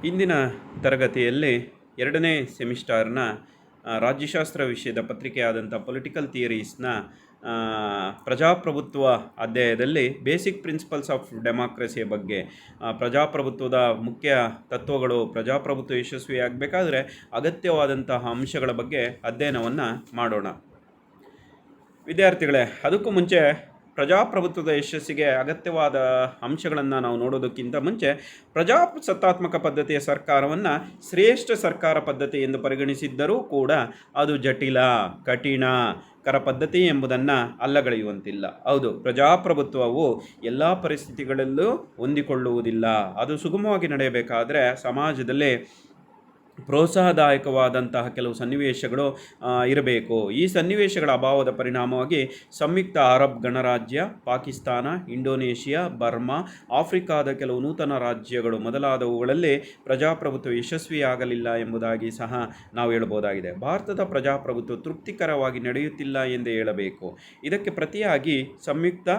ಇಂದಿನ ತರಗತಿಯಲ್ಲಿ ಎರಡನೇ ಸೆಮಿಸ್ಟರ್ನ ರಾಜ್ಯಶಾಸ್ತ್ರ ವಿಷಯದ ಪತ್ರಿಕೆಯಾದಂಥ ಪೊಲಿಟಿಕಲ್ ಥಿಯರೀಸ್ನ ಪ್ರಜಾಪ್ರಭುತ್ವ ಅಧ್ಯಾಯದಲ್ಲಿ ಬೇಸಿಕ್ ಪ್ರಿನ್ಸಿಪಲ್ಸ್ ಆಫ್ ಡೆಮಾಕ್ರಸಿಯ ಬಗ್ಗೆ, ಪ್ರಜಾಪ್ರಭುತ್ವದ ಮುಖ್ಯ ತತ್ವಗಳು, ಪ್ರಜಾಪ್ರಭುತ್ವ ಯಶಸ್ವಿಯಾಗಬೇಕಾದ್ರೆ ಅಗತ್ಯವಾದಂತಹ ಅಂಶಗಳ ಬಗ್ಗೆ ಅಧ್ಯಯನವನ್ನು ಮಾಡೋಣ. ವಿದ್ಯಾರ್ಥಿಗಳೇ, ಅದಕ್ಕೂ ಮುಂಚೆ ಪ್ರಜಾಪ್ರಭುತ್ವದ ಯಶಸ್ಸಿಗೆ ಅಗತ್ಯವಾದ ಅಂಶಗಳನ್ನು ನಾವು ನೋಡೋದಕ್ಕಿಂತ ಮುಂಚೆ ಪ್ರಜಾಸತ್ತಾತ್ಮಕ ಪದ್ಧತಿಯ ಸರ್ಕಾರವನ್ನು ಶ್ರೇಷ್ಠ ಸರ್ಕಾರ ಪದ್ಧತಿ ಎಂದು ಪರಿಗಣಿಸಿದ್ದರೂ ಕೂಡ ಅದು ಜಟಿಲ, ಕಠಿಣಕರ ಪದ್ಧತಿ ಎಂಬುದನ್ನು ಅಲ್ಲಗಳೆಯುವಂತಿಲ್ಲ. ಹೌದು, ಪ್ರಜಾಪ್ರಭುತ್ವವು ಎಲ್ಲ ಪರಿಸ್ಥಿತಿಗಳಲ್ಲೂ ಹೊಂದಿಕೊಳ್ಳುವುದಿಲ್ಲ. ಅದು ಸುಗಮವಾಗಿ ನಡೆಯಬೇಕಾದರೆ ಸಮಾಜದಲ್ಲಿ ಪ್ರೋತ್ಸಾಹದಾಯಕವಾದಂತಹ ಕೆಲವು ಸನ್ನಿವೇಶಗಳು ಇರಬೇಕು. ಈ ಸನ್ನಿವೇಶಗಳ ಅಭಾವದ ಪರಿಣಾಮವಾಗಿ ಸಂಯುಕ್ತ ಅರಬ್ ಗಣರಾಜ್ಯ, ಪಾಕಿಸ್ತಾನ, ಇಂಡೋನೇಷಿಯಾ, ಬರ್ಮಾ, ಆಫ್ರಿಕಾದ ಕೆಲವು ನೂತನ ರಾಜ್ಯಗಳು ಮೊದಲಾದವುಗಳಲ್ಲಿ ಪ್ರಜಾಪ್ರಭುತ್ವ ಯಶಸ್ವಿಯಾಗಲಿಲ್ಲ ಎಂಬುದಾಗಿ ಸಹ ನಾವು ಹೇಳಬಹುದಾಗಿದೆ. ಭಾರತದ ಪ್ರಜಾಪ್ರಭುತ್ವ ತೃಪ್ತಿಕರವಾಗಿ ನಡೆಯುತ್ತಿಲ್ಲ ಎಂದೇ ಹೇಳಬೇಕು. ಇದಕ್ಕೆ ಪ್ರತಿಯಾಗಿ ಸಂಯುಕ್ತ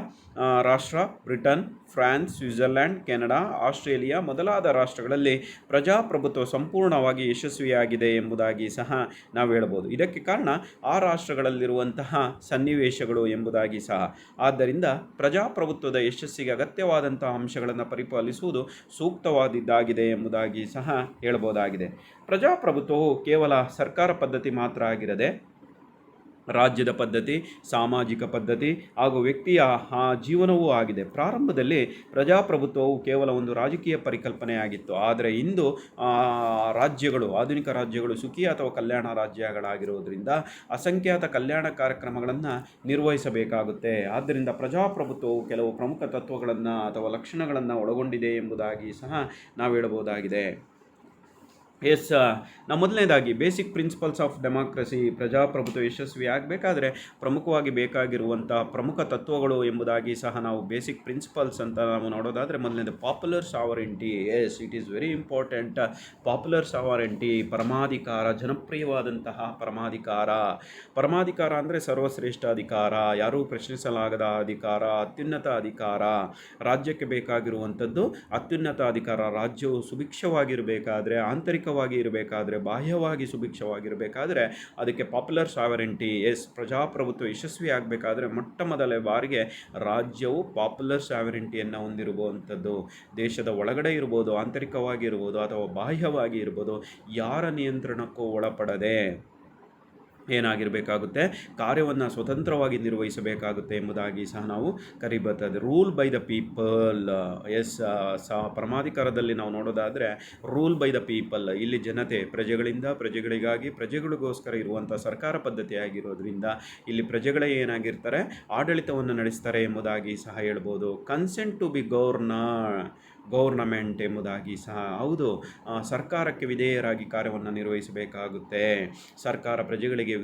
ರಾಷ್ಟ್ರ, Britain, France, Switzerland, Canada, Australia ಮೊದಲಾದ ರಾಷ್ಟ್ರಗಳಲ್ಲಿ ಪ್ರಜಾಪ್ರಭುತ್ವ ಸಂಪೂರ್ಣವಾಗಿ ಯಶಸ್ವಿಯಾಗಿದೆ ಎಂಬುದಾಗಿ ಸಹ ನಾವು ಹೇಳಬಹುದು. ಇದಕ್ಕೆ ಕಾರಣ ಆ ರಾಷ್ಟ್ರಗಳಲ್ಲಿರುವಂತಹ ಸನ್ನಿವೇಶಗಳು ಎಂಬುದಾಗಿ ಸಹ. ಆದ್ದರಿಂದ ಪ್ರಜಾಪ್ರಭುತ್ವದ ಯಶಸ್ಸಿಗೆ ಅಗತ್ಯವಾದಂತಹ ಅಂಶಗಳನ್ನು ಪರಿಪಾಲಿಸುವುದು ಸೂಕ್ತವಾದದ್ದಾಗಿದೆ ಎಂಬುದಾಗಿ ಸಹ ಹೇಳಬಹುದಾಗಿದೆ. ಪ್ರಜಾಪ್ರಭುತ್ವವು ಕೇವಲ ಸರ್ಕಾರ ಪದ್ಧತಿ ಮಾತ್ರ ಆಗಿರದೆ ರಾಜ್ಯದ ಪದ್ಧತಿ, ಸಾಮಾಜಿಕ ಪದ್ಧತಿ ಹಾಗೂ ವ್ಯಕ್ತಿಯ ಜೀವನವೂ ಆಗಿದೆ. ಪ್ರಾರಂಭದಲ್ಲಿ ಪ್ರಜಾಪ್ರಭುತ್ವವು ಕೇವಲ ಒಂದು ರಾಜಕೀಯ ಪರಿಕಲ್ಪನೆಯಾಗಿತ್ತು. ಆದರೆ ಇಂದು ರಾಜ್ಯಗಳು, ಆಧುನಿಕ ರಾಜ್ಯಗಳು ಸುಖಿ ಅಥವಾ ಕಲ್ಯಾಣ ರಾಜ್ಯಗಳಾಗಿರುವುದರಿಂದ ಅಸಂಖ್ಯಾತ ಕಲ್ಯಾಣ ಕಾರ್ಯಕ್ರಮಗಳನ್ನು ನಿರ್ವಹಿಸಬೇಕಾಗುತ್ತೆ. ಆದ್ದರಿಂದ ಪ್ರಜಾಪ್ರಭುತ್ವವು ಕೆಲವು ಪ್ರಮುಖ ತತ್ವಗಳನ್ನು ಅಥವಾ ಲಕ್ಷಣಗಳನ್ನು ಒಳಗೊಂಡಿದೆ ಎಂಬುದಾಗಿ ಸಹ ನಾವು ಹೇಳಬಹುದಾಗಿದೆ. ನಾವು ಮೊದಲನೇದಾಗಿ ಬೇಸಿಕ್ ಪ್ರಿನ್ಸಿಪಲ್ಸ್ ಆಫ್ ಡೆಮಾಕ್ರಸಿ, ಪ್ರಜಾಪ್ರಭುತ್ವ ಯಶಸ್ವಿ ಆಗಬೇಕಾದ್ರೆ ಪ್ರಮುಖವಾಗಿ ಬೇಕಾಗಿರುವಂಥ ಪ್ರಮುಖ ತತ್ವಗಳು ಎಂಬುದಾಗಿ ಸಹ ನಾವು ಬೇಸಿಕ್ ಪ್ರಿನ್ಸಿಪಲ್ಸ್ ಅಂತ ನಾವು ನೋಡೋದಾದರೆ, ಮೊದಲನೇದು popular sovereignty. It is very important. Popular sovereignty, ಪರಮಾಧಿಕಾರ, ಜನಪ್ರಿಯವಾದಂತಹ ಪರಮಾಧಿಕಾರ. ಪರಮಾಧಿಕಾರ ಅಂದರೆ ಸರ್ವಶ್ರೇಷ್ಠ ಅಧಿಕಾರ, ಯಾರೂ ಪ್ರಶ್ನಿಸಲಾಗದ ಅಧಿಕಾರ, ಅತ್ಯುನ್ನತ ಅಧಿಕಾರ. ರಾಜ್ಯಕ್ಕೆ ಬೇಕಾಗಿರುವಂಥದ್ದು ಅತ್ಯುನ್ನತ ಅಧಿಕಾರ. ರಾಜ್ಯವು ಸುಭಿಕ್ಷವಾಗಿರಬೇಕಾದ್ರೆ, ಆಂತರಿಕವಾಗಿ ಇರಬೇಕಾದ್ರೆ, ಬಾಹ್ಯವಾಗಿ ಸುಭಿಕ್ಷವಾಗಿರಬೇಕಾದ್ರೆ ಅದಕ್ಕೆ ಪಾಪ್ಯುಲರ್ ಸಾವರೆಂಟಿ, ಪ್ರಜಾಪ್ರಭುತ್ವ ಯಶಸ್ವಿ ಆಗಬೇಕಾದ್ರೆ ಮೊಟ್ಟ ಮೊದಲ ಬಾರಿಗೆ ರಾಜ್ಯವು ಪಾಪ್ಯುಲರ್ ಸಾವರೆಂಟಿಯನ್ನು ಹೊಂದಿರುವಂಥದ್ದು. ದೇಶದ ಒಳಗಡೆ ಇರ್ಬೋದು, ಆಂತರಿಕವಾಗಿ ಇರ್ಬೋದು ಅಥವಾ ಬಾಹ್ಯವಾಗಿ ಇರ್ಬೋದು, ಯಾರ ನಿಯಂತ್ರಣಕ್ಕೂ ಒಳಪಡದೆ ಏನಾಗಿರಬೇಕಾಗುತ್ತೆ, ಕಾರ್ಯವನ್ನು ಸ್ವತಂತ್ರವಾಗಿ ನಿರ್ವಹಿಸಬೇಕಾಗುತ್ತೆ ಎಂಬುದಾಗಿ ಸಹ ನಾವು ಕರಿಬರ್ತದೆ. Rule by the people. ಪರಮಾಧಿಕಾರದಲ್ಲಿ ನಾವು ನೋಡೋದಾದರೆ ರೂಲ್ ಬೈ ದ ಪೀಪಲ್, ಇಲ್ಲಿ ಜನತೆ, ಪ್ರಜೆಗಳಿಂದ ಪ್ರಜೆಗಳಿಗಾಗಿ ಪ್ರಜೆಗಳಿಗೋಸ್ಕರ ಇರುವಂಥ ಸರ್ಕಾರ ಪದ್ಧತಿ ಆಗಿರೋದ್ರಿಂದ ಇಲ್ಲಿ ಪ್ರಜೆಗಳೇ ಏನಾಗಿರ್ತಾರೆ, ಆಡಳಿತವನ್ನು ನಡೆಸ್ತಾರೆ ಎಂಬುದಾಗಿ ಸಹ ಹೇಳ್ಬೋದು. ಕನ್ಸೆಂಟ್ ಟು ಬಿ ಗೌರ್ನಮೆಂಟ್ ಎಂಬುದಾಗಿ ಸಹ. ಹೌದು, ಸರ್ಕಾರಕ್ಕೆ ವಿಧೇಯರಾಗಿ ಕಾರ್ಯವನ್ನು ನಿರ್ವಹಿಸಬೇಕಾಗುತ್ತೆ. ಸರ್ಕಾರ ಪ್ರಜೆಗಳಿಗೆ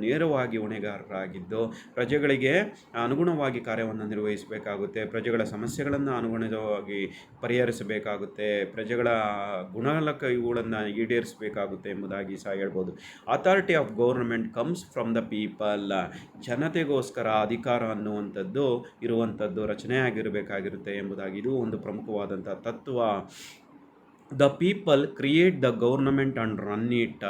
ನೇರವಾಗಿ ಹೊಣೆಗಾರರಾಗಿದ್ದು ಪ್ರಜೆಗಳಿಗೆ ಅನುಗುಣವಾಗಿ ಕಾರ್ಯವನ್ನು ನಿರ್ವಹಿಸಬೇಕಾಗುತ್ತೆ. ಪ್ರಜೆಗಳ ಸಮಸ್ಯೆಗಳನ್ನು ಅನುಗುಣವಾಗಿ ಪರಿಹರಿಸಬೇಕಾಗುತ್ತೆ. ಪ್ರಜೆಗಳ ಗುಣಲಕ್ಷಣಗಳನ್ನು ಈಡೇರಿಸಬೇಕಾಗುತ್ತೆ ಎಂಬುದಾಗಿ ಸಹ ಹೇಳ್ಬೋದು. Authority of government comes from the people. ಜನತೆಗೋಸ್ಕರ ಅಧಿಕಾರ ಅನ್ನುವಂಥದ್ದು ಇರುವಂಥದ್ದು ರಚನೆಯಾಗಿರಬೇಕಾಗಿರುತ್ತೆ ಎಂಬುದಾಗಿ ಇದು ಒಂದು ಪ್ರಮುಖವಾದಂಥ ತತ್ವ. The people create the government and run it.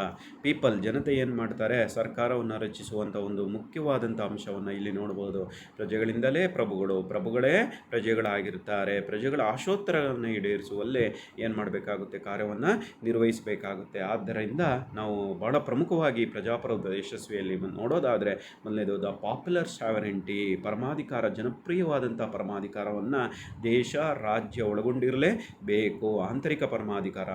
People, ಜನತೆ ಏನು ಮಾಡ್ತಾರೆ, ಸರ್ಕಾರವನ್ನು ರಚಿಸುವಂಥ ಒಂದು ಮುಖ್ಯವಾದಂಥ ಅಂಶವನ್ನು ಇಲ್ಲಿ ನೋಡ್ಬೋದು. ಪ್ರಜೆಗಳಿಂದಲೇ ಪ್ರಭುಗಳು, ಪ್ರಭುಗಳೇ ಪ್ರಜೆಗಳಾಗಿರ್ತಾರೆ. ಪ್ರಜೆಗಳ ಆಶೋತ್ತರಗಳನ್ನು ಈಡೇರಿಸುವಲ್ಲೇ ಏನು ಮಾಡಬೇಕಾಗುತ್ತೆ, ಕಾರ್ಯವನ್ನು ನಿರ್ವಹಿಸಬೇಕಾಗುತ್ತೆ. ಆದ್ದರಿಂದ ನಾವು ಬಹಳ ಪ್ರಮುಖವಾಗಿ ಪ್ರಜಾಪ್ರಭುತ್ವ ಯಶಸ್ವಿಯಲ್ಲಿ ನೋಡೋದಾದರೆ ಮೊದಲನೇದು ದ ಪಾಪ್ಯುಲರ್ ಸಾವರೆಂಟಿ, ಪರಮಾಧಿಕಾರ, ಜನಪ್ರಿಯವಾದಂಥ ಪರಮಾಧಿಕಾರವನ್ನು ದೇಶ, ರಾಜ್ಯ ಒಳಗೊಂಡಿರಲೇಬೇಕು. ಆಂತರಿಕ ಪರಮಾಧಿಕಾರ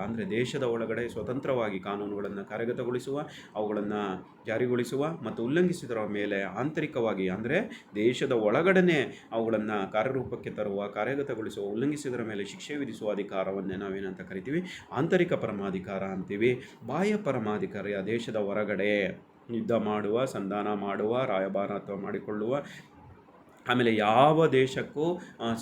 ಅಂದರೆ ದೇಶದ ಒಳಗಡೆ ಸ್ವತಂತ್ರವಾಗಿ ಕಾನೂನುಗಳನ್ನು ಕಾರ್ಯಗತಗೊಳಿಸುವ, ಅವುಗಳನ್ನು ಜಾರಿಗೊಳಿಸುವ ಮತ್ತು ಉಲ್ಲಂಘಿಸಿದರ ಮೇಲೆ ಆಂತರಿಕವಾಗಿ ಅಂದರೆ ದೇಶದ ಒಳಗಡೆ ಅವುಗಳನ್ನು ಕಾರ್ಯರೂಪಕ್ಕೆ ತರುವ, ಕಾರ್ಯಗತಗೊಳಿಸುವ, ಉಲ್ಲಂಘಿಸಿದರ ಮೇಲೆ ಶಿಕ್ಷೆ ವಿಧಿಸುವ ಅಧಿಕಾರವನ್ನೇ ನಾವೇನಂತ ಕರಿತೀವಿ, ಆಂತರಿಕ ಪರಮಾಧಿಕಾರ ಅಂತೀವಿ. ಬಾಹ್ಯ ಪರಮಾಧಿಕಾರ, ದೇಶದ ಹೊರಗಡೆ ಯುದ್ಧ ಮಾಡುವ, ಸಂಧಾನ ಮಾಡುವ, ರಾಯಭಾರತ್ವ ಮಾಡಿಕೊಳ್ಳುವ ಆಮೇಲೆ ಯಾವ ದೇಶಕ್ಕೂ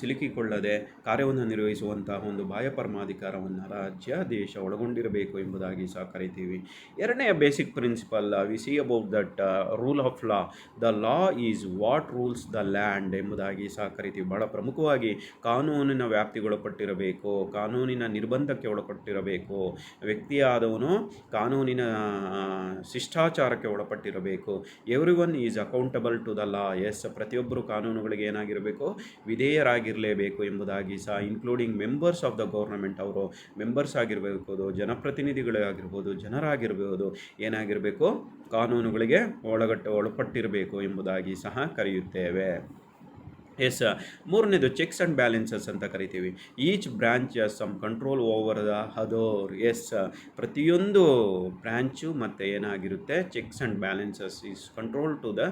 ಸಿಲುಕಿಕೊಳ್ಳದೆ ಕಾರ್ಯವನ್ನು ನಿರ್ವಹಿಸುವಂತಹ ಒಂದು ಬಾಹ್ಯ ಪರಮಾಧಿಕಾರವನ್ನು ರಾಜ್ಯ ದೇಶ ಒಳಗೊಂಡಿರಬೇಕು ಎಂಬುದಾಗಿ ಸಹ ಕರಿತೀವಿ. ಎರಡನೆಯ basic principle we see about that rule of law. The law is what rules the land ಎಂಬುದಾಗಿ ಸಹ ಕರಿತೀವಿ. ಬಹಳ ಪ್ರಮುಖವಾಗಿ ಕಾನೂನಿನ ವ್ಯಾಪ್ತಿಗೊಳಪಟ್ಟಿರಬೇಕು, ಕಾನೂನಿನ ನಿರ್ಬಂಧಕ್ಕೆ ಒಳಪಟ್ಟಿರಬೇಕು, ವ್ಯಕ್ತಿಯಾದವನು ಕಾನೂನಿನ ಶಿಷ್ಟಾಚಾರಕ್ಕೆ ಒಳಪಟ್ಟಿರಬೇಕು. Every one is accountable to the law. Yes, ಪ್ರತಿಯೊಬ್ಬರು ಕಾನೂನುಗಳಿಗೆ ಏನಾಗಿರಬೇಕು, ವಿಧೇಯರಾಗಿರಲೇಬೇಕು ಎಂಬುದಾಗಿ ಸಹ, including members of the government. ಅವರು ಮೆಂಬರ್ಸ್ ಆಗಿರಬೇಕು, ಜನಪ್ರತಿನಿಧಿಗಳಾಗಿರ್ಬೋದು, ಜನರಾಗಿರ್ಬೋದು, ಏನಾಗಿರಬೇಕು, ಕಾನೂನುಗಳಿಗೆ ಒಳಪಟ್ಟಿರಬೇಕು ಎಂಬುದಾಗಿ ಸಹ ಕರೆಯುತ್ತೇವೆ. ಎಸ್, ಮೂರನೇದು ಚೆಕ್ಸ್ ಆ್ಯಂಡ್ ಬ್ಯಾಲೆನ್ಸಸ್ ಅಂತ ಕರಿತೀವಿ. Each branch some control over the other. Yes, ಪ್ರತಿಯೊಂದು ಬ್ರ್ಯಾಂಚು ಮತ್ತು ಏನಾಗಿರುತ್ತೆ, checks and balances is control to the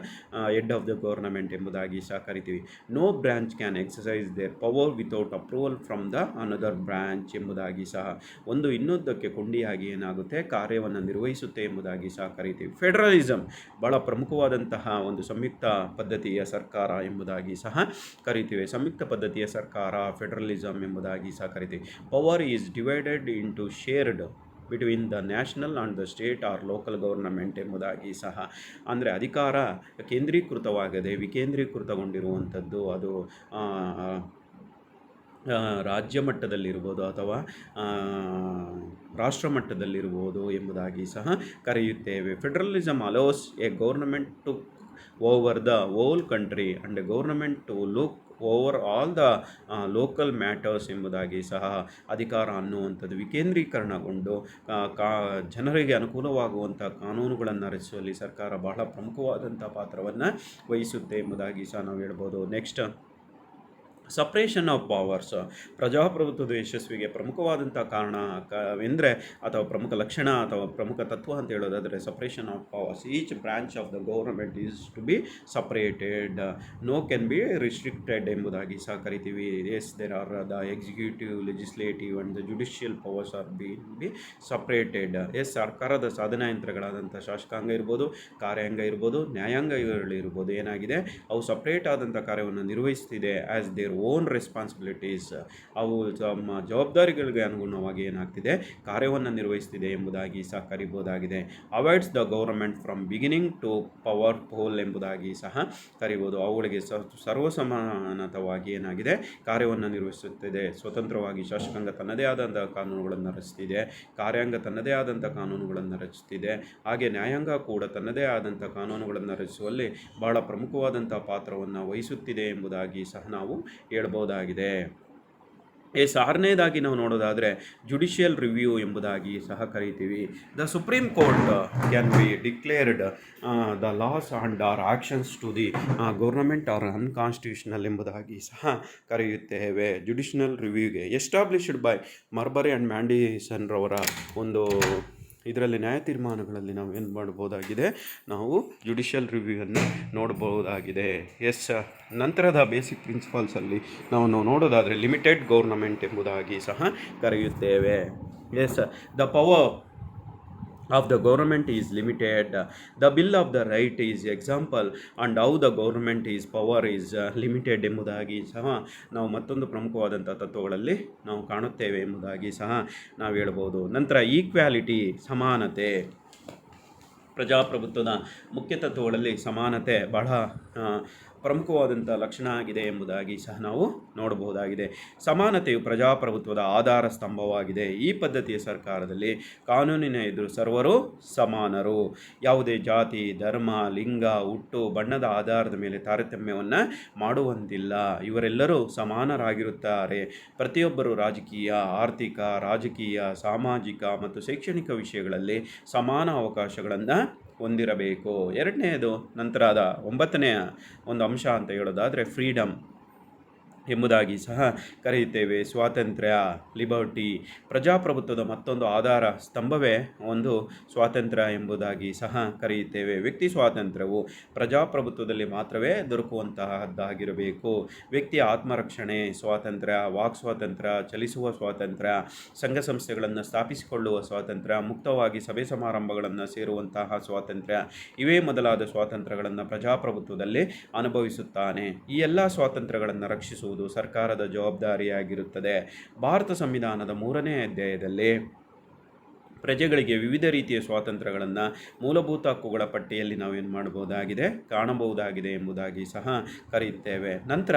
head of the government ಎಂಬುದಾಗಿ ಸಹ ಕರಿತೀವಿ. No branch can exercise their power without approval from the another branch ಎಂಬುದಾಗಿ ಸಹ, ಒಂದು ಇನ್ನೊಂದಕ್ಕೆ ಕೊಂಡಿಯಾಗಿ ಏನಾಗುತ್ತೆ, ಕಾರ್ಯವನ್ನು ನಿರ್ವಹಿಸುತ್ತೆ ಎಂಬುದಾಗಿ ಸಹ ಕರಿತೀವಿ. ಫೆಡರಲಿಸಮ್ ಬಹಳ ಪ್ರಮುಖವಾದಂತಹ ಒಂದು ಸಂಯುಕ್ತ ಪದ್ಧತಿಯ ಸರ್ಕಾರ ಎಂಬುದಾಗಿ ಸಹ ಕರಿತೀವಿ. ಸಂಯುಕ್ತ ಪದ್ಧತಿಯ ಸರ್ಕಾರ, ಫೆಡರಲಿಸಮ್ ಎಂಬುದಾಗಿ ಸಹ ಕರಿತೀವಿ. Power is divided into shared between the national and the state or local government ಎಂಬುದಾಗಿ ಸಹ, ಅಂದರೆ ಅಧಿಕಾರ ಕೇಂದ್ರೀಕೃತವಾಗದೆ ವಿಕೇಂದ್ರೀಕೃತಗೊಂಡಿರುವಂಥದ್ದು. ಅದು ರಾಜ್ಯ ಮಟ್ಟದಲ್ಲಿರ್ಬೋದು ಅಥವಾ ರಾಷ್ಟ್ರ ಮಟ್ಟದಲ್ಲಿರ್ಬೋದು ಎಂಬುದಾಗಿ ಸಹ ಕರೆಯುತ್ತೇವೆ. Federalism allows a government to over the whole country and a government to look over all the local matters ಎಂಬುದಾಗಿ ಸಹ, ಅಧಿಕಾರ ಅನ್ನುವಂಥದ್ದು ವಿಕೇಂದ್ರೀಕರಣಗೊಂಡು ಜನರಿಗೆ ಅನುಕೂಲವಾಗುವಂಥ ಕಾನೂನುಗಳನ್ನು ರಚಿಸುವಲ್ಲಿ ಸರ್ಕಾರ ಬಹಳ ಪ್ರಮುಖವಾದಂಥ ಪಾತ್ರವನ್ನು ವಹಿಸುತ್ತೆ ಎಂಬುದಾಗಿ ಸಹ ನಾವು ಹೇಳ್ಬೋದು. Next, separation of powers. ಪ್ರಜಾಪ್ರಭುತ್ವದ ಯಶಸ್ವಿಗೆ ಪ್ರಮುಖವಾದಂಥ ಕಾರಣ ಎಂದರೆ, ಅಥವಾ ಪ್ರಮುಖ ಲಕ್ಷಣ ಅಥವಾ ಪ್ರಮುಖ ತತ್ವ ಅಂತ ಹೇಳೋದಾದರೆ, separation of powers. Each branch of the government is to be separated, no can be restricted ಎಂಬುದಾಗಿ ಸಹ ಕರಿತೀವಿ. Yes, there are the executive, legislative and the judicial powers are be separated. Yes, ಸರ್ಕಾರದ ಸಾಧನ ಯಂತ್ರಗಳಾದಂಥ ಶಾಸಕಾಂಗ ಇರ್ಬೋದು, ಕಾರ್ಯಾಂಗ ಇರ್ಬೋದು, ನ್ಯಾಯಾಂಗಗಳಿರ್ಬೋದು, ಏನಾಗಿದೆ, ಅವು ಸಪ್ರೇಟ್ ಆದಂಥ ಕಾರ್ಯವನ್ನು ನಿರ್ವಹಿಸ್ತಿದೆ. ಆ್ಯಸ್ ದೇರ್ ಓನ್ ರೆಸ್ಪಾನ್ಸಿಬಿಲಿಟೀಸ್, ಅವು ತಮ್ಮ ಜವಾಬ್ದಾರಿಗಳಿಗೆ ಅನುಗುಣವಾಗಿ ಏನಾಗ್ತಿದೆ, ಕಾರ್ಯವನ್ನು ನಿರ್ವಹಿಸ್ತಿದೆ ಎಂಬುದಾಗಿ ಸಹ ಕರಿಬೋದಾಗಿದೆ. Avoids the government from beginning to power pole ಎಂಬುದಾಗಿ ಸಹ ಕರಿಬೋದು. ಅವುಗಳಿಗೆ ಸರ್ವಸಮಾನತವಾಗಿ ಏನಾಗಿದೆ, ಕಾರ್ಯವನ್ನು ನಿರ್ವಹಿಸುತ್ತಿದೆ. ಸ್ವತಂತ್ರವಾಗಿ ಶಾಸಕಾಂಗ ತನ್ನದೇ ಆದಂಥ ಕಾನೂನುಗಳನ್ನು ರಚಿಸ್ತಿದೆ, ಕಾರ್ಯಾಂಗ ತನ್ನದೇ ಆದಂಥ ಕಾನೂನುಗಳನ್ನು ರಚಿಸ್ತಿದೆ, ಹಾಗೆ ನ್ಯಾಯಾಂಗ ಕೂಡ ತನ್ನದೇ ಆದಂಥ ಕಾನೂನುಗಳನ್ನು ರಚಿಸುವಲ್ಲಿ ಬಹಳ ಪ್ರಮುಖವಾದಂಥ ಪಾತ್ರವನ್ನು ವಹಿಸುತ್ತಿದೆ ಎಂಬುದಾಗಿ ಸಹ ನಾವು ಹೇಳ್ಬೋದಾಗಿದೆ. ಆರನೇದಾಗಿ ನಾವು ನೋಡೋದಾದರೆ ಜುಡಿಷಿಯಲ್ ರಿವ್ಯೂ ಎಂಬುದಾಗಿ ಸಹ ಕರಿತೀವಿ. The Supreme Court can be declared the laws and or actions to the government are unconstitutional ಎಂಬುದಾಗಿ ಸಹ ಕರೆಯುತ್ತೇವೆ. ಜುಡಿಷಿಯಲ್ ರಿವ್ಯೂಗೆ established by Marbury and Madison ರವರ ಒಂದು ಇದರಲ್ಲಿ ನ್ಯಾಯ ತೀರ್ಮಾನಗಳಲ್ಲಿ ನಾವು ಏನು ಮಾಡ್ಬೋದಾಗಿದೆ, ನಾವು ಜುಡಿಷಿಯಲ್ ರಿವ್ಯೂವನ್ನು ನೋಡ್ಬೋದಾಗಿದೆ. ಎಸ್, ನಂತರದ ಬೇಸಿಕ್ ಪ್ರಿನ್ಸಿಪಲ್ಸಲ್ಲಿ ನಾವು ನೋಡೋದಾದರೆ ಲಿಮಿಟೆಡ್ ಗೌರ್ನಮೆಂಟ್ ಎಂಬುದಾಗಿ ಸಹ ಕರೆಯುತ್ತೇವೆ. Yes, the power of the government is limited. The bill of the right is example and how the government is power is limited ಎಂಬುದಾಗಿ ಸಹ ನಾವು ಮತ್ತೊಂದು ಪ್ರಮುಖವಾದಂಥ ತತ್ವಗಳಲ್ಲಿ ನಾವು ಕಾಣುತ್ತೇವೆ ಎಂಬುದಾಗಿ ಸಹ ನಾವು ಹೇಳ್ಬೋದು. ನಂತರ ಈಕ್ವಾಲಿಟಿ, ಸಮಾನತೆ. ಪ್ರಜಾಪ್ರಭುತ್ವದ ಮುಖ್ಯ ತತ್ವಗಳಲ್ಲಿ ಸಮಾನತೆ ಬಹಳ ಪ್ರಮುಖವಾದಂಥ ಲಕ್ಷಣ ಆಗಿದೆ ಎಂಬುದಾಗಿ ಸಹ ನಾವು ನೋಡಬಹುದಾಗಿದೆ. ಸಮಾನತೆಯು ಪ್ರಜಾಪ್ರಭುತ್ವದ ಆಧಾರ ಸ್ತಂಭವಾಗಿದೆ. ಈ ಪದ್ಧತಿಯ ಸರ್ಕಾರದಲ್ಲಿ ಕಾನೂನಿನ ಎದುರು ಸರ್ವರು ಸಮಾನರು. ಯಾವುದೇ ಜಾತಿ, ಧರ್ಮ, ಲಿಂಗ, ಹುಟ್ಟು, ಬಣ್ಣದ ಆಧಾರದ ಮೇಲೆ ತಾರತಮ್ಯವನ್ನು ಮಾಡುವಂತಿಲ್ಲ. ಇವರೆಲ್ಲರೂ ಸಮಾನರಾಗಿರುತ್ತಾರೆ. ಪ್ರತಿಯೊಬ್ಬರು ರಾಜಕೀಯ, ಆರ್ಥಿಕ, ರಾಜಕೀಯ, ಸಾಮಾಜಿಕ ಮತ್ತು ಶೈಕ್ಷಣಿಕ ವಿಷಯಗಳಲ್ಲಿ ಸಮಾನ ಅವಕಾಶಗಳನ್ನು ಹೊಂದಿರಬೇಕು. ಎರಡನೆಯದು, ನಂತರದ 9ನೆಯ ಒಂದು ಅಂಶ ಅಂತ ಹೇಳೋದಾದರೆ ಫ್ರೀಡಮ್. ಎಂಬುದಾಗಿ ಸಹ ಕರೆಯುತ್ತೇವೆ. ಸ್ವಾತಂತ್ರ್ಯ, ಲಿಬರ್ಟಿ, ಪ್ರಜಾಪ್ರಭುತ್ವದ ಮತ್ತೊಂದು ಆಧಾರ ಸ್ತಂಭವೇ ಒಂದು ಸ್ವಾತಂತ್ರ್ಯ ಎಂಬುದಾಗಿ ಸಹ ಕರೆಯುತ್ತೇವೆ. ವ್ಯಕ್ತಿ ಸ್ವಾತಂತ್ರ್ಯವು ಪ್ರಜಾಪ್ರಭುತ್ವದಲ್ಲಿ ಮಾತ್ರವೇ ದೊರಕುವಂತಹದ್ದಾಗಿರಬೇಕು. ವ್ಯಕ್ತಿಯ ಆತ್ಮರಕ್ಷಣೆ ಸ್ವಾತಂತ್ರ್ಯ, ವಾಕ್ ಸ್ವಾತಂತ್ರ್ಯ, ಚಲಿಸುವ ಸ್ವಾತಂತ್ರ್ಯ, ಸಂಘ ಸಂಸ್ಥೆಗಳನ್ನು ಸ್ಥಾಪಿಸಿಕೊಳ್ಳುವ ಸ್ವಾತಂತ್ರ್ಯ, ಮುಕ್ತವಾಗಿ ಸಭೆ ಸಮಾರಂಭಗಳನ್ನು ಸೇರುವಂತಹ ಸ್ವಾತಂತ್ರ್ಯ, ಇವೇ ಮೊದಲಾದ ಸ್ವಾತಂತ್ರ್ಯಗಳನ್ನು ಪ್ರಜಾಪ್ರಭುತ್ವದಲ್ಲಿ ಅನುಭವಿಸುತ್ತಾನೆ. ಈ ಎಲ್ಲ ಸ್ವಾತಂತ್ರ್ಯಗಳನ್ನು ರಕ್ಷಿಸುವುದು ಸರ್ಕಾರದ ಜವಾಬ್ದಾರಿಯಾಗಿರುತ್ತದೆ. ಭಾರತ ಸಂವಿಧಾನದ 3ನೇ ಅಧ್ಯಾಯದಲ್ಲಿ ಪ್ರಜೆಗಳಿಗೆ ವಿವಿಧ ರೀತಿಯ ಸ್ವಾತಂತ್ರ್ಯಗಳನ್ನು ಮೂಲಭೂತ ಹಕ್ಕುಗಳ ಪಟ್ಟಿಯಲ್ಲಿ ನಾವೇನು ಮಾಡಬಹುದಾಗಿದೆ, ಕಾಣಬಹುದಾಗಿದೆ ಎಂಬುದಾಗಿ ಸಹ ಕರೆಯುತ್ತೇವೆ. ನಂತರ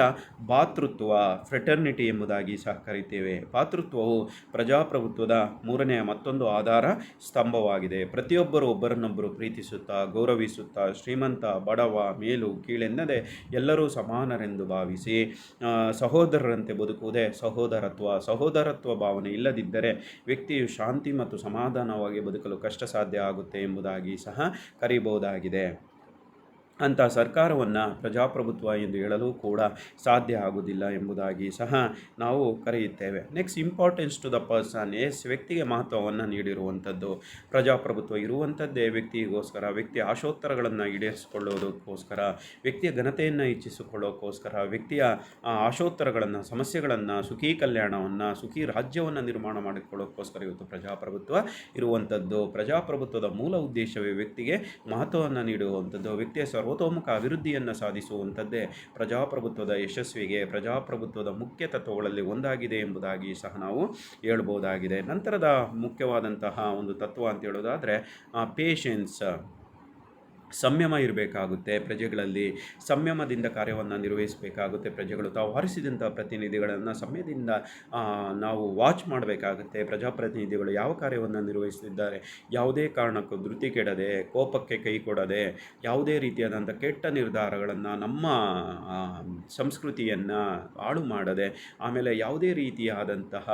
ಭಾತೃತ್ವ, ಫ್ರೆಟರ್ನಿಟಿ ಎಂಬುದಾಗಿ ಸಹ ಕರೆಯುತ್ತೇವೆ. ಭಾತೃತ್ವವು ಪ್ರಜಾಪ್ರಭುತ್ವದ 3ನೇ ಮತ್ತೊಂದು ಆಧಾರ ಸ್ತಂಭವಾಗಿದೆ. ಪ್ರತಿಯೊಬ್ಬರು ಒಬ್ಬರನ್ನೊಬ್ಬರು ಪ್ರೀತಿಸುತ್ತಾ, ಗೌರವಿಸುತ್ತಾ, ಶ್ರೀಮಂತ ಬಡವ ಮೇಲು ಕೀಳೆನ್ನದೆ ಎಲ್ಲರೂ ಸಮಾನರೆಂದು ಭಾವಿಸಿ ಸಹೋದರರಂತೆ ಬದುಕುವುದೇ ಸಹೋದರತ್ವ ಭಾವನೆ ಇಲ್ಲದಿದ್ದರೆ ವ್ಯಕ್ತಿಯು ಶಾಂತಿ ಮತ್ತು ಸಮಾಧಾನವಾಗಿ ಬದುಕಲು ಕಷ್ಟ ಸಾಧ್ಯ ಆಗುತ್ತೆ ಎಂಬುದಾಗಿ ಸಹ ಕರೆಯಬಹುದಾಗಿದೆ. ಅಂಥ ಸರ್ಕಾರವನ್ನು ಪ್ರಜಾಪ್ರಭುತ್ವ ಎಂದು ಹೇಳಲು ಕೂಡ ಸಾಧ್ಯ ಆಗುವುದಿಲ್ಲ ಎಂಬುದಾಗಿ ಸಹ ನಾವು ಕರೆಯುತ್ತೇವೆ. Next, importance to the person. ವ್ಯಕ್ತಿಗೆ ಮಹತ್ವವನ್ನು ನೀಡಿರುವಂಥದ್ದು. ಪ್ರಜಾಪ್ರಭುತ್ವ ಇರುವಂಥದ್ದೇ ವ್ಯಕ್ತಿಗೋಸ್ಕರ, ವ್ಯಕ್ತಿಯ ಆಶೋತ್ತರಗಳನ್ನು ಈಡೇರಿಸಿಕೊಳ್ಳೋದಕ್ಕೋಸ್ಕರ, ವ್ಯಕ್ತಿಯ ಘನತೆಯನ್ನು ಹೆಚ್ಚಿಸಿಕೊಳ್ಳೋಕ್ಕೋಸ್ಕರ, ವ್ಯಕ್ತಿಯ ಆಶೋತ್ತರಗಳನ್ನು, ಸಮಸ್ಯೆಗಳನ್ನು, ಸುಖಿ ಕಲ್ಯಾಣವನ್ನು, ಸುಖಿ ರಾಜ್ಯವನ್ನು ನಿರ್ಮಾಣ ಮಾಡಿಕೊಳ್ಳೋಕ್ಕೋಸ್ಕರ ಇವತ್ತು ಪ್ರಜಾಪ್ರಭುತ್ವ ಇರುವಂಥದ್ದು. ಪ್ರಜಾಪ್ರಭುತ್ವದ ಮೂಲ ಉದ್ದೇಶವೇ ವ್ಯಕ್ತಿಗೆ ಮಹತ್ವವನ್ನು ನೀಡುವಂಥದ್ದು. ವ್ಯಕ್ತಿಯ ಸರ್ವತೋಮುಖ ಅಭಿವೃದ್ಧಿಯನ್ನು ಸಾಧಿಸುವಂಥದ್ದೇ ಪ್ರಜಾಪ್ರಭುತ್ವದ ಯಶಸ್ವಿಗೆ ಪ್ರಜಾಪ್ರಭುತ್ವದ ಮುಖ್ಯ ತತ್ವಗಳಲ್ಲಿ ಒಂದಾಗಿದೆ ಎಂಬುದಾಗಿ ಸಹ ನಾವು ಹೇಳ್ಬೋದಾಗಿದೆ. ನಂತರದ ಮುಖ್ಯವಾದಂತಹ ಒಂದು ತತ್ವ ಅಂತ ಹೇಳೋದಾದರೆ ಪೇಷನ್ಸ್, ಸಂಯಮ ಇರಬೇಕಾಗುತ್ತೆ. ಪ್ರಜೆಗಳಲ್ಲಿ ಸಂಯಮದಿಂದ ಕಾರ್ಯವನ್ನು ನಿರ್ವಹಿಸಬೇಕಾಗುತ್ತೆ. ಪ್ರಜೆಗಳು ತಾವು ಆರಿಸಿದಂಥ ಪ್ರತಿನಿಧಿಗಳನ್ನು ಸಮಯದಿಂದ ನಾವು ವಾಚ್ ಮಾಡಬೇಕಾಗುತ್ತೆ. ಪ್ರಜಾಪ್ರತಿನಿಧಿಗಳು ಯಾವ ಕಾರ್ಯವನ್ನು ನಿರ್ವಹಿಸುತ್ತಿದ್ದಾರೆ, ಯಾವುದೇ ಕಾರಣಕ್ಕೂ ಧೃತಿ ಕೆಡದೆ, ಕೋಪಕ್ಕೆ ಕೈ ಕೊಡದೆ, ಯಾವುದೇ ರೀತಿಯಾದಂಥ ಕೆಟ್ಟ ನಿರ್ಧಾರಗಳನ್ನು, ನಮ್ಮ ಸಂಸ್ಕೃತಿಯನ್ನು ಹಾಳು ಮಾಡದೆ, ಆಮೇಲೆ ಯಾವುದೇ ರೀತಿಯಾದಂತಹ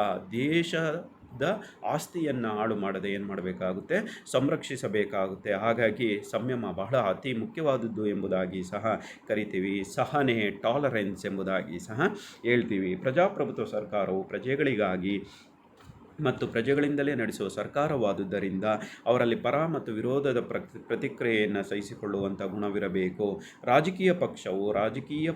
ಆಸ್ತಿಯನ್ನು ಹಾಳು ಮಾಡದೆ ಏನು ಮಾಡಬೇಕಾಗುತ್ತೆ, ಸಂರಕ್ಷಿಸಬೇಕಾಗುತ್ತೆ. ಹಾಗಾಗಿ ಸಂಯಮ ಬಹಳ ಅತಿ ಮುಖ್ಯವಾದದ್ದು ಎಂಬುದಾಗಿ ಸಹ ಕರಿತೀವಿ. ಸಹನೆ, ಟಾಲರೆನ್ಸ್ ಎಂಬುದಾಗಿ ಸಹ ಹೇಳ್ತೀವಿ. ಪ್ರಜಾಪ್ರಭುತ್ವ ಸರ್ಕಾರವು ಪ್ರಜೆಗಳಿಗಾಗಿ ಮತ್ತು ಪ್ರಜೆಗಳಿಂದಲೇ ನಡೆಸುವ ಸರ್ಕಾರವಾದುದರಿಂದ ಅವರಲ್ಲಿ ಪರ ಮತ್ತು ವಿರೋಧದ ಪ್ರತಿಕ್ರಿಯೆಯನ್ನು ಸಹಿಸಿಕೊಳ್ಳುವಂಥ ಗುಣವಿರಬೇಕು. ರಾಜಕೀಯ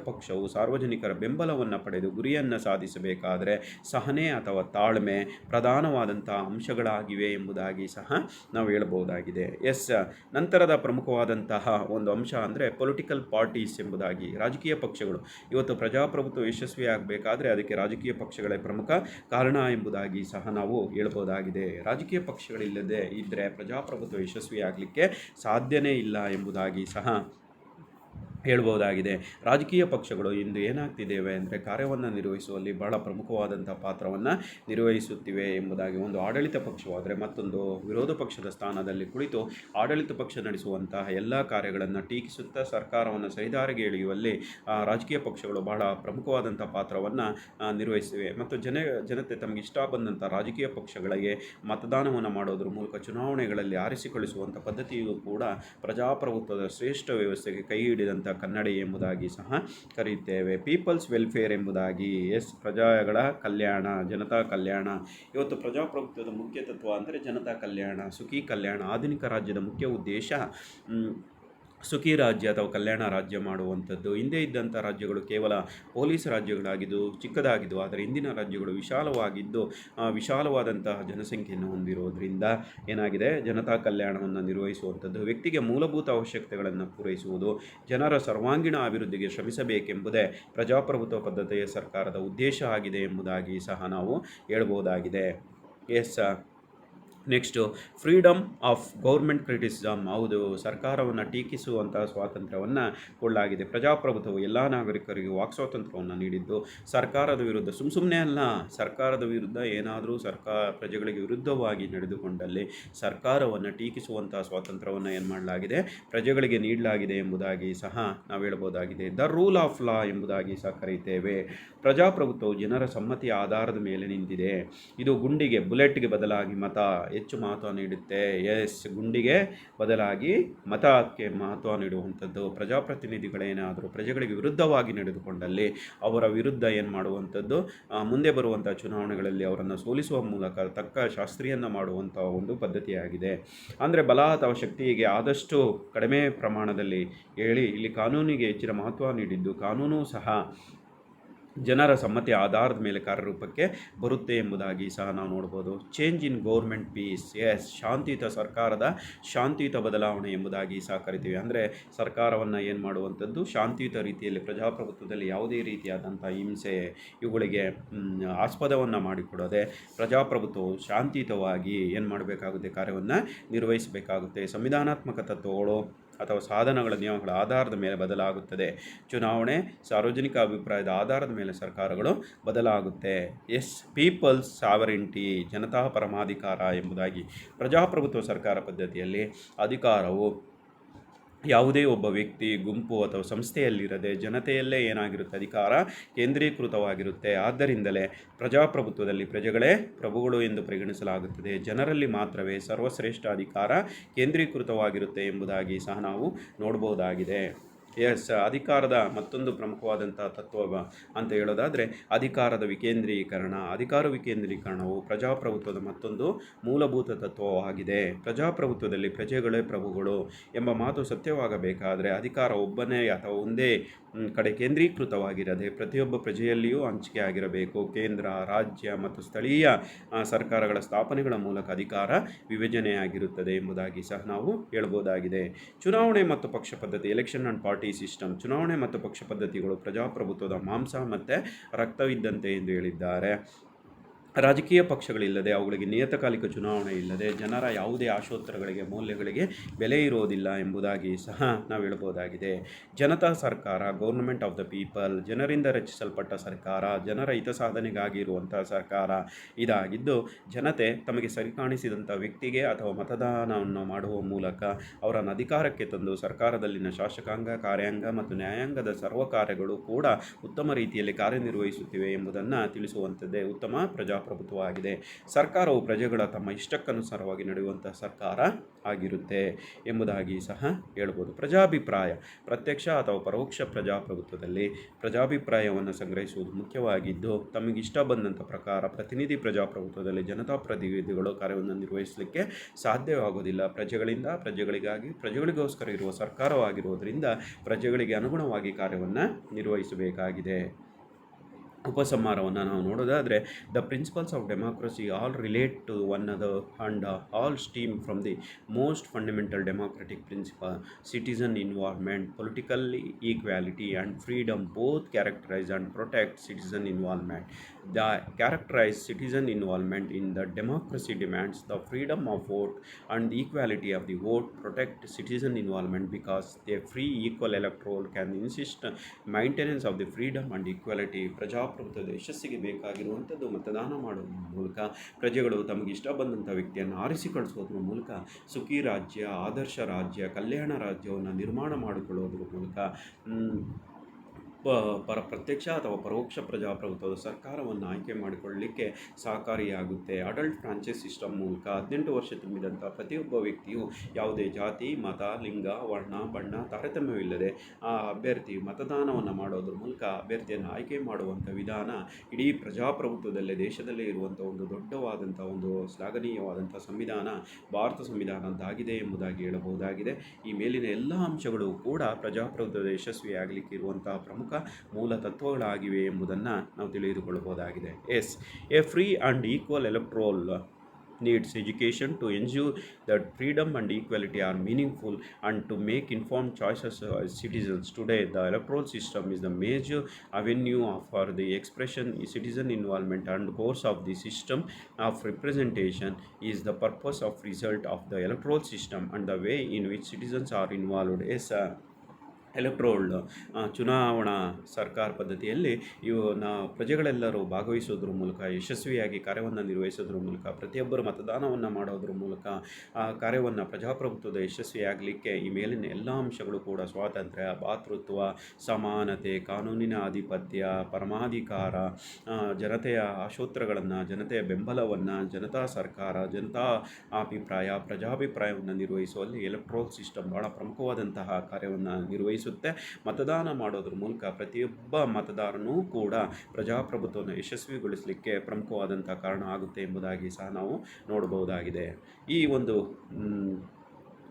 ಪಕ್ಷವು ಸಾರ್ವಜನಿಕರ ಬೆಂಬಲವನ್ನು ಪಡೆದು ಗುರಿಯನ್ನು ಸಾಧಿಸಬೇಕಾದರೆ ಸಹನೆ ಅಥವಾ ತಾಳ್ಮೆ ಪ್ರಧಾನವಾದಂಥ ಅಂಶಗಳಾಗಿವೆ ಎಂಬುದಾಗಿ ಸಹ ನಾವು ಹೇಳಬಹುದಾಗಿದೆ. ನಂತರದ ಪ್ರಮುಖವಾದಂತಹ ಒಂದು ಅಂಶ ಅಂದರೆ ಪೊಲಿಟಿಕಲ್ ಪಾರ್ಟೀಸ್ ಎಂಬುದಾಗಿ. ರಾಜಕೀಯ ಪಕ್ಷಗಳು ಇವತ್ತು ಪ್ರಜಾಪ್ರಭುತ್ವ ಯಶಸ್ವಿಯಾಗಬೇಕಾದ್ರೆ ಅದಕ್ಕೆ ರಾಜಕೀಯ ಪಕ್ಷಗಳೇ ಪ್ರಮುಖ ಕಾರಣ ಎಂಬುದಾಗಿ ಸಹ ನಾವು ಹೇಳ್ಬೋದಾಗಿದೆ. ರಾಜಕೀಯ ಪಕ್ಷಗಳಿಲ್ಲದೆ ಇದ್ದರೆ ಪ್ರಜಾಪ್ರಭುತ್ವ ಯಶಸ್ವಿಯಾಗಲಿಕ್ಕೆ ಸಾಧ್ಯನೇ ಇಲ್ಲ ಎಂಬುದಾಗಿ ಸಹ ಹೇಳ್ಬೋದಾಗಿದೆ. ರಾಜಕೀಯ ಪಕ್ಷಗಳು ಇಂದು ಏನಾಗ್ತಿದ್ದೇವೆ ಅಂದರೆ ಕಾರ್ಯವನ್ನು ನಿರ್ವಹಿಸುವಲ್ಲಿ ಬಹಳ ಪ್ರಮುಖವಾದಂಥ ಪಾತ್ರವನ್ನು ನಿರ್ವಹಿಸುತ್ತಿವೆ ಎಂಬುದಾಗಿ. ಒಂದು ಆಡಳಿತ ಪಕ್ಷವಾದರೆ ಮತ್ತೊಂದು ವಿರೋಧ ಪಕ್ಷದ ಸ್ಥಾನದಲ್ಲಿ ಕುಳಿತು ಆಡಳಿತ ಪಕ್ಷ ನಡೆಸುವಂತಹ ಎಲ್ಲ ಕಾರ್ಯಗಳನ್ನು ಟೀಕಿಸುತ್ತಾ ಸರ್ಕಾರವನ್ನು ಸರಿದಾರಿಗೆ ಎಳೆಯುವಲ್ಲಿ ರಾಜಕೀಯ ಪಕ್ಷಗಳು ಬಹಳ ಪ್ರಮುಖವಾದಂಥ ಪಾತ್ರವನ್ನು ನಿರ್ವಹಿಸಿವೆ. ಮತ್ತು ಜನತೆ ತಮಗೆ ಇಷ್ಟ ಬಂದಂಥ ರಾಜಕೀಯ ಪಕ್ಷಗಳಿಗೆ ಮತದಾನವನ್ನು ಮಾಡೋದ್ರ ಮೂಲಕ ಚುನಾವಣೆಗಳಲ್ಲಿ ಆರಿಸಿಕೊಳ್ಳಿಸುವಂಥ ಪದ್ಧತಿಯು ಕೂಡ ಪ್ರಜಾಪ್ರಭುತ್ವದ ಶ್ರೇಷ್ಠ ವ್ಯವಸ್ಥೆಗೆ ಕೈ ಹಿಡಿದಂಥ ಕನ್ನಡಿ ಎಂಬುದಾಗಿ ಸಹ ಕರೆಯುತ್ತೇವೆ. ಪೀಪಲ್ಸ್ ವೆಲ್ಫೇರ್ ಎಂಬುದಾಗಿ. ಪ್ರಜೆಗಳ ಕಲ್ಯಾಣ, ಜನತಾ ಕಲ್ಯಾಣ. ಇವತ್ತು ಪ್ರಜಾಪ್ರಭುತ್ವದ ಮುಖ್ಯ ತತ್ವ ಅಂದರೆ ಜನತಾ ಕಲ್ಯಾಣ, ಸುಖಿ ಕಲ್ಯಾಣ. ಆಧುನಿಕ ರಾಜ್ಯದ ಮುಖ್ಯ ಉದ್ದೇಶ ಸುಖಿ ರಾಜ್ಯ ಅಥವಾ ಕಲ್ಯಾಣ ರಾಜ್ಯ ಮಾಡುವಂಥದ್ದು. ಹಿಂದೆ ಇದ್ದಂಥ ರಾಜ್ಯಗಳು ಕೇವಲ ಪೊಲೀಸ್ ರಾಜ್ಯಗಳಾಗಿದ್ದು ಚಿಕ್ಕದಾಗಿದ್ದು, ಆದರೆ ಇಂದಿನ ರಾಜ್ಯಗಳು ವಿಶಾಲವಾದಂತಹ ಜನಸಂಖ್ಯೆಯನ್ನು ಹೊಂದಿರೋದ್ರಿಂದ ಏನಾಗಿದೆ, ಜನತಾ ಕಲ್ಯಾಣವನ್ನು ನಿರ್ವಹಿಸುವಂಥದ್ದು, ವ್ಯಕ್ತಿಗೆ ಮೂಲಭೂತ ಅವಶ್ಯಕತೆಗಳನ್ನು ಪೂರೈಸುವುದು, ಜನರ ಸರ್ವಾಂಗೀಣ ಅಭಿವೃದ್ಧಿಗೆ ಶ್ರಮಿಸಬೇಕೆಂಬುದೇ ಪ್ರಜಾಪ್ರಭುತ್ವ ಪದ್ಧತಿಯ ಸರ್ಕಾರದ ಉದ್ದೇಶ ಆಗಿದೆ ಎಂಬುದಾಗಿ ಸಹ ನಾವು ಹೇಳ್ಬೋದಾಗಿದೆ. Next freedom of government criticism. ಹೌದು, ಸರ್ಕಾರವನ್ನು ಟೀಕಿಸುವಂತಹ ಸ್ವಾತಂತ್ರ್ಯವನ್ನು ಕೊಡಲಾಗಿದೆ. ಪ್ರಜಾಪ್ರಭುತ್ವವು ಎಲ್ಲ ನಾಗರಿಕರಿಗೂ ವಾಕ್ ಸ್ವಾತಂತ್ರ್ಯವನ್ನು ನೀಡಿದ್ದು ಸರ್ಕಾರದ ವಿರುದ್ಧ ಸುಮ್ಮನೆ ಅಲ್ಲ, ಸರ್ಕಾರದ ವಿರುದ್ಧ ಏನಾದರೂ ಪ್ರಜೆಗಳಿಗೆ ವಿರುದ್ಧವಾಗಿ ನಡೆದುಕೊಂಡಲ್ಲಿ ಸರ್ಕಾರವನ್ನು ಟೀಕಿಸುವಂತಹ ಸ್ವಾತಂತ್ರ್ಯವನ್ನು ಏನು ಮಾಡಲಾಗಿದೆ, ಪ್ರಜೆಗಳಿಗೆ ನೀಡಲಾಗಿದೆ ಎಂಬುದಾಗಿ ಸಹ ನಾವು ಹೇಳ್ಬೋದಾಗಿದೆ. ದ ರೂಲ್ ಆಫ್ ಲಾ ಎಂಬುದಾಗಿ ಸಹ ಕರೆಯುತ್ತೇವೆ. ಪ್ರಜಾಪ್ರಭುತ್ವವು ಜನರ ಸಮ್ಮತಿಯ ಆಧಾರದ ಮೇಲೆ ನಿಂತಿದೆ. ಇದು ಗುಂಡಿಗೆ, ಬುಲೆಟ್ಗೆ ಬದಲಾಗಿ ಮತ ಹೆಚ್ಚು ಮಹತ್ವ ನೀಡುತ್ತೆ. ಎಸ್, ಗುಂಡಿಗೆ ಬದಲಾಗಿ ಮತಕ್ಕೆ ಮಹತ್ವ ನೀಡುವಂಥದ್ದು. ಪ್ರಜಾಪ್ರತಿನಿಧಿಗಳೇನಾದರೂ ಪ್ರಜೆಗಳಿಗೆ ವಿರುದ್ಧವಾಗಿ ನಡೆದುಕೊಂಡಲ್ಲಿ ಅವರ ವಿರುದ್ಧ ಏನು ಮಾಡುವಂಥದ್ದು, ಮುಂದೆ ಬರುವಂಥ ಚುನಾವಣೆಗಳಲ್ಲಿ ಅವರನ್ನು ಸೋಲಿಸುವ ಮೂಲಕ ತಕ್ಕ ಶಾಸ್ತ್ರೀಯನ್ನು ಮಾಡುವಂಥ ಒಂದು ಪದ್ಧತಿಯಾಗಿದೆ. ಅಂದರೆ ಬಲ ಅಥವಾ ಶಕ್ತಿಗೆ ಆದಷ್ಟು ಕಡಿಮೆ ಪ್ರಮಾಣದಲ್ಲಿ ಹೇಳಿ ಇಲ್ಲಿ ಕಾನೂನಿಗೆ ಹೆಚ್ಚಿನ ಮಹತ್ವ ನೀಡಿದ್ದು, ಕಾನೂನು ಸಹ ಜನರ ಸಮ್ಮತಿಯ ಆಧಾರದ ಮೇಲೆ ಕಾರ್ಯರೂಪಕ್ಕೆ ಬರುತ್ತೆ ಎಂಬುದಾಗಿ ಸಹ ನಾವು ನೋಡ್ಬೋದು. Change in government peace, yes, ಶಾಂತಿಯುತ ಸರ್ಕಾರದ ಶಾಂತಿಯುತ ಬದಲಾವಣೆ ಎಂಬುದಾಗಿ ಸಹ ಕರಿತೀವಿ. ಅಂದರೆ ಸರ್ಕಾರವನ್ನು ಏನು ಮಾಡುವಂಥದ್ದು, ಶಾಂತಿಯುತ ರೀತಿಯಲ್ಲಿ ಪ್ರಜಾಪ್ರಭುತ್ವದಲ್ಲಿ ಯಾವುದೇ ರೀತಿಯಾದಂಥ ಹಿಂಸೆ ಇವುಗಳಿಗೆ ಆಸ್ಪದವನ್ನು ಮಾಡಿಕೊಡದೆ ಪ್ರಜಾಪ್ರಭುತ್ವವು ಶಾಂತಿಯುತವಾಗಿ ಏನು ಮಾಡಬೇಕಾಗುತ್ತೆ, ಕಾರ್ಯವನ್ನು ನಿರ್ವಹಿಸಬೇಕಾಗುತ್ತೆ. ಸಂವಿಧಾನಾತ್ಮಕ ತತ್ವಗಳು ಅಥವಾ ಸಾಧನಗಳ ನಿಯಮಗಳ ಆಧಾರದ ಮೇಲೆ ಬದಲಾಗುತ್ತದೆ. ಚುನಾವಣೆ, ಸಾರ್ವಜನಿಕ ಅಭಿಪ್ರಾಯದ ಆಧಾರದ ಮೇಲೆ ಸರ್ಕಾರಗಳು ಬದಲಾಗುತ್ತೆ. ಎಸ್, ಪೀಪಲ್ಸ್ ಸಾವರಿಂಟಿ, ಜನತಾ ಪರಮಾಧಿಕಾರ ಎಂಬುದಾಗಿ ಪ್ರಜಾಪ್ರಭುತ್ವ ಸರ್ಕಾರ ಪದ್ಧತಿಯಲ್ಲಿ ಅಧಿಕಾರವು ಯಾವುದೇ ಒಬ್ಬ ವ್ಯಕ್ತಿ, ಗುಂಪು ಅಥವಾ ಸಂಸ್ಥೆಯಲ್ಲಿರದೆ ಜನತೆಯಲ್ಲೇ ಏನಾಗಿರುತ್ತೆ, ಅಧಿಕಾರ ಕೇಂದ್ರೀಕೃತವಾಗಿರುತ್ತೆ. ಆದ್ದರಿಂದಲೇ ಪ್ರಜಾಪ್ರಭುತ್ವದಲ್ಲಿ ಪ್ರಜೆಗಳೇ ಪ್ರಭುಗಳು ಎಂದು ಪರಿಗಣಿಸಲಾಗುತ್ತದೆ. ಜನರಲ್ಲಿ ಮಾತ್ರವೇ ಸರ್ವಶ್ರೇಷ್ಠ ಅಧಿಕಾರ ಕೇಂದ್ರೀಕೃತವಾಗಿರುತ್ತೆ ಎಂಬುದಾಗಿ ಸಹ ನಾವು ನೋಡ್ಬೋದಾಗಿದೆ. ಎಸ್, ಅಧಿಕಾರದ ಮತ್ತೊಂದು ಪ್ರಮುಖವಾದಂಥ ತತ್ವ ಅಂತ ಹೇಳೋದಾದರೆ ಅಧಿಕಾರದ ವಿಕೇಂದ್ರೀಕರಣ. ಅಧಿಕಾರ ವಿಕೇಂದ್ರೀಕರಣವು ಪ್ರಜಾಪ್ರಭುತ್ವದ ಮತ್ತೊಂದು ಮೂಲಭೂತ ತತ್ವವಾಗಿದೆ. ಪ್ರಜಾಪ್ರಭುತ್ವದಲ್ಲಿ ಪ್ರಜೆಗಳೇ ಪ್ರಭುಗಳು ಎಂಬ ಮಾತು ಸತ್ಯವಾಗಬೇಕಾದರೆ ಅಧಿಕಾರ ಒಬ್ಬನೇ ಅಥವಾ ಒಂದೇ ಕಡೆ ಕೇಂದ್ರೀಕೃತವಾಗಿರದೆ ಪ್ರತಿಯೊಬ್ಬ ಪ್ರಜೆಯಲ್ಲಿಯೂ ಹಂಚಿಕೆ ಆಗಿರಬೇಕು. ಕೇಂದ್ರ, ರಾಜ್ಯ ಮತ್ತು ಸ್ಥಳೀಯ ಸರ್ಕಾರಗಳ ಸ್ಥಾಪನೆಗಳ ಮೂಲಕ ಅಧಿಕಾರ ವಿಭಜನೆಯಾಗಿರುತ್ತದೆ ಎಂಬುದಾಗಿ ಸಹ ನಾವು ಹೇಳ್ಬೋದಾಗಿದೆ. ಚುನಾವಣೆ ಮತ್ತು ಪಕ್ಷ ಪದ್ಧತಿ, ಎಲೆಕ್ಷನ್ ಆ್ಯಂಡ್ ಪಾರ್ಟಿ ಸಿಸ್ಟಮ್. ಚುನಾವಣೆ ಮತ್ತು ಪಕ್ಷ ಪದ್ಧತಿಗಳು ಪ್ರಜಾಪ್ರಭುತ್ವದ ಮಾಂಸ ಮತ್ತು ರಕ್ತವಿದ್ದಂತೆ ಎಂದು ಹೇಳಿದ್ದಾರೆ. ರಾಜಕೀಯ ಪಕ್ಷಗಳಿಲ್ಲದೆ, ಅವುಗಳಿಗೆ ನಿಯತಕಾಲಿಕ ಚುನಾವಣೆ ಇಲ್ಲದೆ ಜನರ ಯಾವುದೇ ಆಶೋತ್ತರಗಳಿಗೆ, ಮೌಲ್ಯಗಳಿಗೆ ಬೆಲೆ ಇರೋದಿಲ್ಲ ಎಂಬುದಾಗಿ ಸಹ ನಾವು ಹೇಳ್ಬೋದಾಗಿದೆ. ಜನತಾ ಸರ್ಕಾರ, ಗೌರ್ಮೆಂಟ್ ಆಫ್ ದ ಪೀಪಲ್, ಜನರಿಂದ ರಚಿಸಲ್ಪಟ್ಟ ಸರ್ಕಾರ, ಜನರ ಹಿತ ಸಾಧನೆಗಾಗಿ ಇರುವಂಥ ಸರ್ಕಾರ ಇದಾಗಿದ್ದು, ಜನತೆ ತಮಗೆ ಸರಿ ಕಾಣಿಸಿದಂಥ ವ್ಯಕ್ತಿಗೆ ಅಥವಾ ಮತದಾನವನ್ನು ಮಾಡುವ ಮೂಲಕ ಅವರನ್ನು ಅಧಿಕಾರಕ್ಕೆ ತಂದು ಸರ್ಕಾರದಲ್ಲಿನ ಶಾಸಕಾಂಗ, ಕಾರ್ಯಾಂಗ ಮತ್ತು ನ್ಯಾಯಾಂಗದ ಸರ್ವ ಕಾರ್ಯಗಳು ಕೂಡ ಉತ್ತಮ ರೀತಿಯಲ್ಲಿ ಕಾರ್ಯನಿರ್ವಹಿಸುತ್ತಿವೆ ಎಂಬುದನ್ನು ತಿಳಿಸುವಂಥದ್ದೇ ಉತ್ತಮ ಪ್ರಜಾಪ್ರಭುತ್ವವಾಗಿದೆ. ಸರ್ಕಾರವು ಪ್ರಜೆಗಳ ತಮ್ಮ ಇಷ್ಟಕ್ಕನುಸಾರವಾಗಿ ನಡೆಯುವಂಥ ಸರ್ಕಾರ ಆಗಿರುತ್ತೆ ಎಂಬುದಾಗಿ ಸಹ ಹೇಳ್ಬೋದು. ಪ್ರಜಾಭಿಪ್ರಾಯ, ಪ್ರತ್ಯಕ್ಷ ಅಥವಾ ಪರೋಕ್ಷ ಪ್ರಜಾಪ್ರಭುತ್ವದಲ್ಲಿ ಪ್ರಜಾಭಿಪ್ರಾಯವನ್ನು ಸಂಗ್ರಹಿಸುವುದು ಮುಖ್ಯವಾಗಿದ್ದು, ತಮಗಿಷ್ಟ ಬಂದಂಥ ಪ್ರಕಾರ ಪ್ರತಿನಿಧಿ ಪ್ರಜಾಪ್ರಭುತ್ವದಲ್ಲಿ ಜನತಾ ಪ್ರತಿನಿಧಿಗಳು ಕಾರ್ಯವನ್ನು ನಿರ್ವಹಿಸಲಿಕ್ಕೆ ಸಾಧ್ಯವಾಗುವುದಿಲ್ಲ. ಪ್ರಜೆಗಳಿಂದ, ಪ್ರಜೆಗಳಿಗಾಗಿ, ಪ್ರಜೆಗಳಿಗೋಸ್ಕರ ಇರುವ ಸರ್ಕಾರವಾಗಿರುವುದರಿಂದ ಪ್ರಜೆಗಳಿಗೆ ಅನುಗುಣವಾಗಿ ಕಾರ್ಯವನ್ನು ನಿರ್ವಹಿಸಬೇಕಾಗಿದೆ. ಉಪಸಂಹಾರವನ್ನು ನಾವು ನೋಡೋದಾದರೆ, the principles of democracy all relate to one other and all stem from the most fundamental democratic principle, citizen involvement, political equality and freedom both characterise and protect citizen involvement. The characterise citizen involvement in the democracy demands the freedom of vote and the equality of the vote protect citizen involvement because the free equal electoral can insist maintenance of the freedom and equality. ಪ್ರಜಾಪ್ರಭುತ್ವದ ಯಶಸ್ಸಿಗೆ ಬೇಕಾಗಿರುವಂಥದ್ದು ಮತದಾನ ಮಾಡುವ ಮೂಲಕ ಪ್ರಜೆಗಳು ತಮಗೆ ಇಷ್ಟ ಬಂದಂಥ ವ್ಯಕ್ತಿಯನ್ನು ಆರಿಸಿ ಕಳಿಸೋದ್ರ ಮೂಲಕ ಸುಖಿ ರಾಜ್ಯ, ಆದರ್ಶ ರಾಜ್ಯ, ಕಲ್ಯಾಣ ರಾಜ್ಯವನ್ನು ನಿರ್ಮಾಣ ಮಾಡಿಕೊಳ್ಳೋದ್ರ ಮೂಲಕ ಪ್ರತ್ಯಕ್ಷ ಅಥವಾ ಪರೋಕ್ಷ ಪ್ರಜಾಪ್ರಭುತ್ವದ ಸರ್ಕಾರವನ್ನು ಆಯ್ಕೆ ಮಾಡಿಕೊಳ್ಳಲಿಕ್ಕೆ ಸಹಕಾರಿಯಾಗುತ್ತೆ. ಅಡಲ್ಟ್ ಫ್ರಾಂಚೈಸ್ ಸಿಸ್ಟಮ್ ಮೂಲಕ 18 ವರ್ಷ ತುಂಬಿದಂಥ ಪ್ರತಿಯೊಬ್ಬ ವ್ಯಕ್ತಿಯು ಯಾವುದೇ ಜಾತಿ, ಮತ, ಲಿಂಗ, ವರ್ಣ, ಬಣ್ಣ ತಾರತಮ್ಯವಿಲ್ಲದೆ ಆ ಅಭ್ಯರ್ಥಿ ಮತದಾನವನ್ನು ಮಾಡೋದ್ರ ಮೂಲಕ ಅಭ್ಯರ್ಥಿಯನ್ನು ಆಯ್ಕೆ ಮಾಡುವಂಥ ವಿಧಾನ ಇಡೀ ಪ್ರಜಾಪ್ರಭುತ್ವದಲ್ಲೇ ದೇಶದಲ್ಲೇ ಇರುವಂಥ ಒಂದು ದೊಡ್ಡವಾದಂಥ ಒಂದು ಶ್ಲಾಘನೀಯವಾದಂಥ ಸಂವಿಧಾನ ಭಾರತ ಸಂವಿಧಾನದ್ದಾಗಿದೆ ಎಂಬುದಾಗಿ ಹೇಳಬಹುದಾಗಿದೆ. ಈ ಮೇಲಿನ ಎಲ್ಲ ಅಂಶಗಳು ಕೂಡ ಪ್ರಜಾಪ್ರಭುತ್ವದ ಯಶಸ್ವಿಯಾಗಲಿಕ್ಕೆ ಇರುವಂತಹ ಪ್ರಮುಖ ಮೂಲ ತತ್ವಗಳಾಗಿವೆ ಎಂಬುದನ್ನು ನಾವು ತಿಳಿದುಕೊಳ್ಳಬಹುದಾಗಿದೆ. Yes, a free and equal electoral needs education to ensure that freedom and equality are meaningful and to make informed choices as citizens. Today, the electoral system is the major avenue for the expression, citizen involvement and course of the system of representation is the purpose of result of the electoral system and the way in which citizens are involved. Yes, electoral ಚುನಾವಣಾ ಸರ್ಕಾರ ಪದ್ಧತಿಯಲ್ಲಿ ಪ್ರಜೆಗಳೆಲ್ಲರೂ ಭಾಗವಹಿಸೋದ್ರ ಮೂಲಕ ಯಶಸ್ವಿಯಾಗಿ ಕಾರ್ಯವನ್ನು ನಿರ್ವಹಿಸೋದ್ರ ಮೂಲಕ ಪ್ರತಿಯೊಬ್ಬರು ಮತದಾನವನ್ನು ಮಾಡೋದ್ರ ಮೂಲಕ ಆ ಕಾರ್ಯವನ್ನು ಪ್ರಜಾಪ್ರಭುತ್ವದ ಯಶಸ್ವಿಯಾಗಲಿಕ್ಕೆ ಈ ಮೇಲಿನ ಎಲ್ಲ ಅಂಶಗಳು ಕೂಡ ಸ್ವಾತಂತ್ರ್ಯ, ಭಾತೃತ್ವ, ಸಮಾನತೆ, ಕಾನೂನಿನ ಆಧಿಪತ್ಯ, ಪರಮಾಧಿಕಾರ, ಜನತೆಯ ಆಶೋತ್ತರಗಳನ್ನು, ಜನತೆಯ ಬೆಂಬಲವನ್ನು, ಜನತಾ ಸರ್ಕಾರ, ಜನತಾ ಅಭಿಪ್ರಾಯ, ಪ್ರಜಾಭಿಪ್ರಾಯವನ್ನು ನಿರ್ವಹಿಸುವಲ್ಲಿ ಎಲೆಕ್ಟ್ರೋಲ್ ಸಿಸ್ಟಮ್ ಭಾಳ ಪ್ರಮುಖವಾದಂತಹ ಕಾರ್ಯವನ್ನು ನಿರ್ವಹಿಸುತ್ತೆ. ಮತದಾನ ಮಾಡೋದ್ರ ಮೂಲಕ ಪ್ರತಿಯೊಬ್ಬ ಮತದಾರನೂ ಕೂಡ ಪ್ರಜಾಪ್ರಭುತ್ವವನ್ನು ಯಶಸ್ವಿಗೊಳಿಸಲಿಕ್ಕೆ ಪ್ರಮುಖವಾದಂಥ ಕಾರಣ ಆಗುತ್ತೆ ಎಂಬುದಾಗಿ ಸಹ ನಾವು ನೋಡಬಹುದಾಗಿದೆ. ಈ ಒಂದು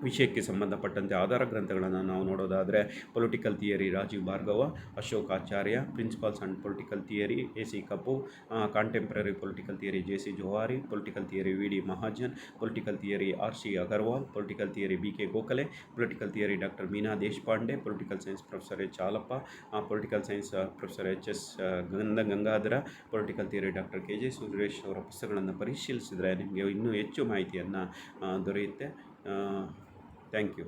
ವಿಷಯಕ್ಕೆ ಸಂಬಂಧಪಟ್ಟಂತೆ ಆಧಾರ ಗ್ರಂಥಗಳನ್ನು ನಾವು ನೋಡೋದಾದರೆ political theory Rajeev Bhargava, Ashok Acharya, principles and political theory A C. Kapur, contemporary political theory J C. Johari, political theory V D. Mahajan, political theory R C. Agarwal, political theory B K. Gokhale, political theory doctor Meena Deshpande, political science professor H. Halappa, political science professor H S. Gangadhara, political theory doctor K J. Suresh ಅವರ ಪುಸ್ತಕಗಳನ್ನು ಪರಿಶೀಲಿಸಿದರೆ ನಿಮಗೆ ಇನ್ನೂ ಹೆಚ್ಚು ಮಾಹಿತಿಯನ್ನು ದೊರೆಯುತ್ತೆ. Thank you.